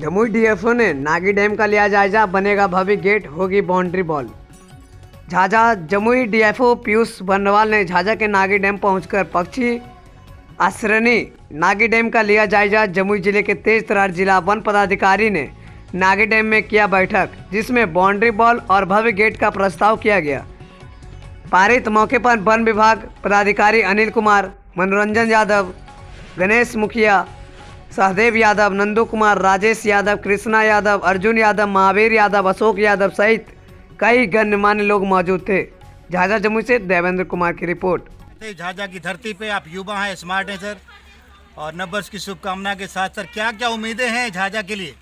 Jamui DFO ने Nagi dam का लिया जायजा, बनेगा भव्य गेट, होगी boundary wall. Jhajha Jamui DFO Piyush Barnwal ने झाझा के नागी डैम पहुंचकर पक्षी आश्रयनी नागी डैम का लिया जायजा। जमुई जिले के तेज तरार जिला वन पदाधिकारी ने नागी डैम में किया बैठक, जिसमें बाउंड्री वॉल और भव्य गेट का प्रस्ताव किया गया। पारित मौके पर वन विभाग पदाधिकारी अनिल कुमार, मनोरंजन यादव, गणेश मुखिया, सहदेव यादव, नंदू कुमार, राजेश यादव, कृष्णा यादव, अर्जुन यादव, महावीर यादव, अशोक यादव सहित कई गणमान्य लोग मौजूद थे। झाझा जमुई से देवेंद्र कुमार की रिपोर्ट। झाझा की धरती पे आप युवा हैं, स्मार्ट हैं सर, और नववर्ष की शुभकामना के साथ सर क्या क्या उम्मीदें हैं झाझा के लिए?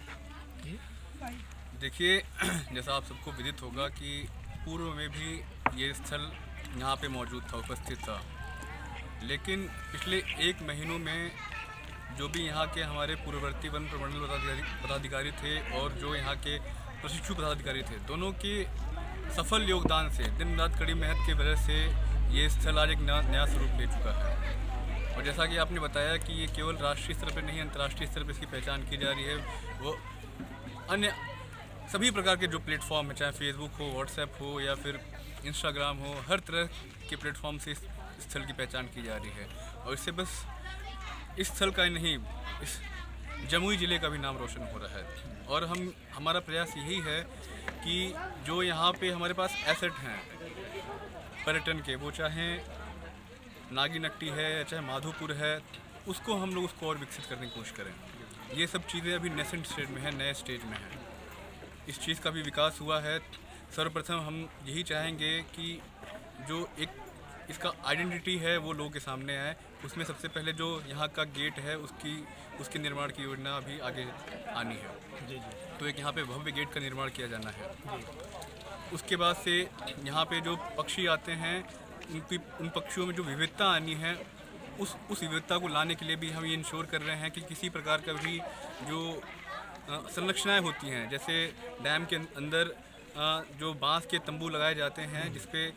देखिए, जैसा आप सबको विदित होगा कि पूर्व में भी ये स्थल यहाँ पे मौजूद था, उपस्थित था, लेकिन पिछले 1 महीनों में जो भी यहाँ के हमारे पूर्ववर्ती वन प्रमंडल पदाधिकारी थे और जो यहाँ के प्रशिक्षु पदाधिकारी थे, दोनों के सफल योगदान से, दिन रात कड़ी मेहनत की वजह से ये स्थल आज एक नया स्वरूप ले चुका है। और जैसा कि आपने बताया कि ये केवल राष्ट्रीय स्तर पर नहीं, अंतर्राष्ट्रीय स्तर पर इसकी पहचान की जा रही है। वो अन्य सभी प्रकार के जो प्लेटफॉर्म है, चाहे फेसबुक हो, व्हाट्सएप हो या फिर इंस्टाग्राम हो, हर तरह के प्लेटफॉर्म से इस स्थल की पहचान की जा रही है। और इससे बस इस स्थल का ही नहीं, इस जमुई ज़िले का भी नाम रोशन हो रहा है। और हमारा प्रयास यही है कि जो यहाँ पे हमारे पास एसेट हैं पर्यटन के, वो चाहे नागी नट्टी है या चाहे माधोपुर है, उसको हम लोग उसको और विकसित करने की कोशिश करें। ये सब चीज़ें अभी नेसेंट स्टेज में है, नए स्टेज में है। इस चीज़ का भी विकास हुआ है। सर्वप्रथम हम यही चाहेंगे कि जो एक इसका आइडेंटिटी है वो लोगों के सामने आए। उसमें सबसे पहले जो यहाँ का गेट है उसके निर्माण की योजना अभी आगे आनी है। तो एक यहाँ पे भव्य गेट का निर्माण किया जाना है। उसके बाद से यहाँ पे जो पक्षी आते हैं उन पक्षियों में जो विविधता आनी है, उस विविधता को लाने के लिए भी हम ये इंश्योर कर रहे हैं कि किसी प्रकार का भी जो संरचनाएं होती हैं, जैसे डैम के अंदर जो बांस के तंबू लगाए जाते हैं जिसपे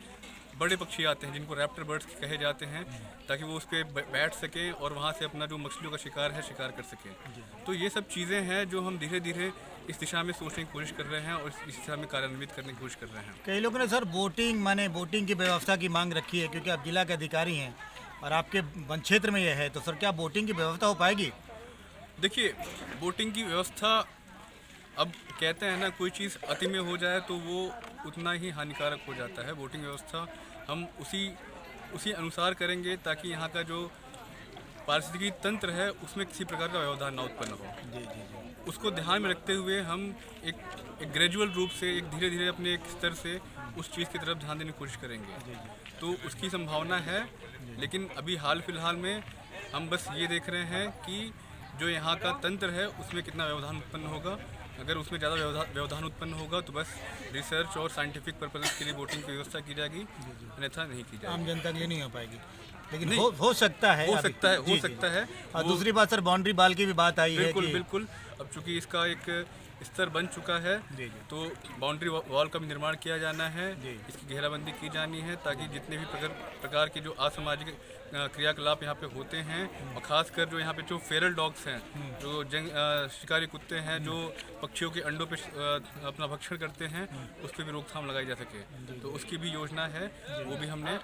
बड़े पक्षी आते हैं जिनको रैप्टर बर्ड्स कहे जाते हैं, ताकि वो उस पर बैठ सकें और वहाँ से अपना जो मछलियों का शिकार है शिकार कर सकें। तो ये सब चीज़ें हैं जो हम धीरे धीरे इस दिशा में सोचने की कोशिश कर रहे हैं और इस दिशा में कार्यान्वित करने की कोशिश कर रहे हैं। कई लोगों ने सर बोटिंग की व्यवस्था की मांग रखी है, क्योंकि आप जिला के अधिकारी हैं और आपके वन क्षेत्र में यह है, तो सर क्या बोटिंग की व्यवस्था हो पाएगी? देखिए, बोटिंग की व्यवस्था, अब कहते हैं ना, कोई चीज़ अति में हो जाए तो वो उतना ही हानिकारक हो जाता है। बोटिंग व्यवस्था हम उसी अनुसार करेंगे ताकि यहाँ का जो पारिस्थितिकी तंत्र है उसमें किसी प्रकार का व्यवधान ना उत्पन्न हो। उसको ध्यान में रखते हुए हम एक ग्रेजुअल रूप से, एक धीरे धीरे अपने एक स्तर से उस चीज़ की तरफ ध्यान देने की कोशिश करेंगे। तो उसकी संभावना है, लेकिन अभी हाल फिलहाल में हम बस ये देख रहे हैं कि जो यहाँ का तंत्र है उसमें कितना व्यवधान उत्पन्न होगा। अगर उसमें ज़्यादा व्यवधान उत्पन्न होगा तो बस रिसर्च और साइंटिफिक पर्पज़ के लिए बोटिंग की व्यवस्था की जाएगी, अन्यथा नहीं की जाएगी। आम जनता के लिए नहीं हो पाएगी, लेकिन हो सकता है। हो सकता है। और दूसरी बात सर, बाउंड्री वॉल की भी बात आई है। बिल्कुल। अब चूँकि इसका एक स्तर बन चुका है, तो बाउंड्री वॉल का भी निर्माण किया जाना है, इसकी घेराबंदी की जानी है, ताकि जितने भी प्रकार के जो असामाजिक क्रियाकलाप यहाँ पे होते हैं, और ख़ासकर जो यहाँ पे जो फेरल डॉग्स हैं, जो शिकारी कुत्ते हैं जो पक्षियों के अंडों पे अपना भक्षण करते हैं, उस पर भी रोकथाम लगाई जा सके। तो उसकी भी योजना है, वो भी हमने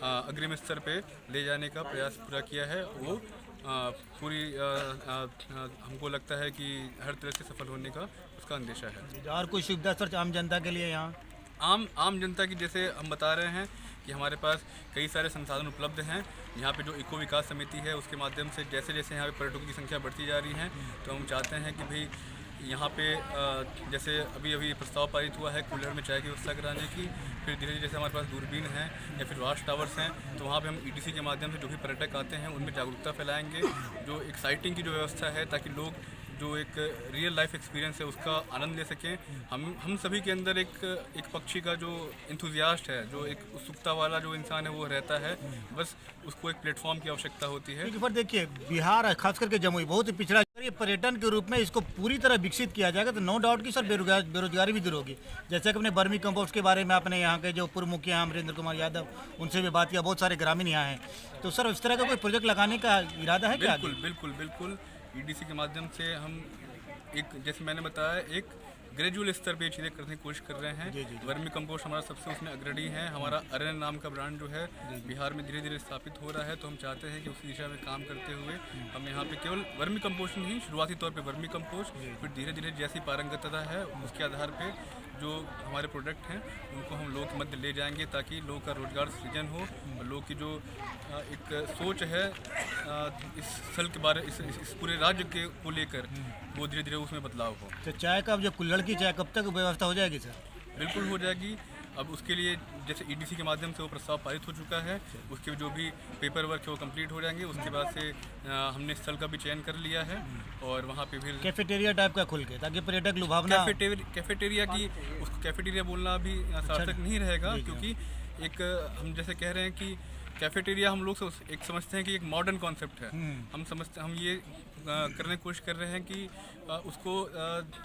अग्रिम स्तर पे ले जाने का प्रयास पूरा किया है। वो पूरी हमको लगता है कि हर तरह से सफल होने का उसका अंदेशा है। और कोई सुविधा सर आम जनता के लिए यहाँ? आम जनता की, जैसे हम बता रहे हैं कि हमारे पास कई सारे संसाधन उपलब्ध हैं। यहाँ पे जो इको विकास समिति है उसके माध्यम से जैसे जैसे यहाँ पे पर्यटकों की संख्या बढ़ती जा रही है, तो हम चाहते हैं कि भाई यहाँ पे जैसे अभी प्रस्ताव पारित हुआ है कुल्हड़ में चाय की व्यवस्था कराने की। फिर धीरे धीरे जैसे हमारे पास दूरबीन है या फिर वॉच टावर्स हैं, तो वहाँ पे हम ईटीसी के माध्यम से जो भी पर्यटक आते हैं उनमें जागरूकता फैलाएंगे। जो एक साइटिंग की जो व्यवस्था है, ताकि लोग जो एक रियल लाइफ एक्सपीरियंस है उसका आनंद ले सकें। हम सभी के अंदर एक पक्षी का जो इंथुजियास्ट है, जो एक उत्सुकता वाला जो इंसान है वो रहता है, बस उसको एक प्लेटफॉर्म की आवश्यकता होती है। पर देखिए, बिहार खास करके जमुई बहुत ही पिछड़ा, ये पर्यटन के रूप में इसको पूरी तरह विकसित किया जाएगा तो नो डाउट कि सर बेरोजगारी भी दूर होगी। जैसे कि अपने बर्मी कंपोस्ट के बारे में आपने यहाँ के जो पूर्व मुखिया अमरेंद्र कुमार यादव, उनसे भी बात किया, बहुत सारे ग्रामीण यहाँ हैं। तो सर इस तरह का कोई प्रोजेक्ट लगाने का इरादा है क्या? बिल्कुल। ईडीसी के माध्यम से हम एक जैसे मैंने बताया एक ग्रेजुअल स्तर पे चीज़ें करने की कोशिश कर रहे हैं। जी, जी, जी। वर्मी कंपोस्ट हमारा सबसे उसमें अग्रणी है। हमारा अरण्य नाम का ब्रांड जो है बिहार में धीरे धीरे स्थापित हो रहा है, तो हम चाहते हैं कि उसी दिशा में काम करते हुए हम यहाँ पे केवल वर्मी कंपोस्ट नहीं, शुरुआती तौर पे वर्मी कंपोस्ट, फिर धीरे धीरे जैसी पारंगतता है उसके आधार पे जो हमारे प्रोडक्ट हैं उनको हम लोगों के मध्य ले जाएंगे, ताकि लोगों का रोजगार सृजन हो और लोगों की जो एक सोच है इस स्थल के बारे इस पूरे राज्य के को लेकर वो धीरे धीरे उसमें बदलाव हो। तो चाय का अब जो कुल्हड़ की चाय कब तक व्यवस्था हो जाएगी सर? बिल्कुल हो जाएगी। अब उसके लिए जैसे ईडीसी के माध्यम से वो प्रस्ताव पारित हो चुका है, उसके जो भी पेपर वर्क है वो कंप्लीट हो जाएंगे। उसके बाद से हमने स्थल का भी चयन कर लिया है और वहाँ पे फिर कैफेटेरिया टाइप का खुल के, ताकि पर्यटक लुभावना। कैफेटेरिया की उसको कैफेटेरिया बोलना भी सार्थक नहीं रहेगा, क्योंकि एक हम जैसे कह रहे हैं कि कैफेटेरिया हम लोग एक समझते हैं कि एक मॉडर्न कॉन्सेप्ट है। हम ये करने की कोशिश कर रहे हैं कि उसको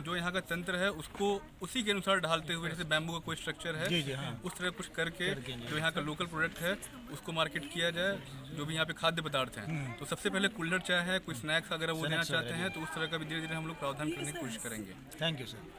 जो यहाँ का तंत्र है उसको उसी के अनुसार ढालते हुए, जैसे बैम्बू का कोई स्ट्रक्चर है जी, जी, हाँ। उस तरह कुछ करके जो यहाँ का लोकल प्रोडक्ट है उसको मार्केट किया जाए, जो भी यहाँ पे खाद्य पदार्थ हैं। तो सबसे पहले कुल्हड़ चाय है, कोई स्नैक्स अगर वो देना चाहते हैं तो उस तरह का भी धीरे धीरे हम लोग प्रावधान करने की कोशिश करेंगे। Thank you sir.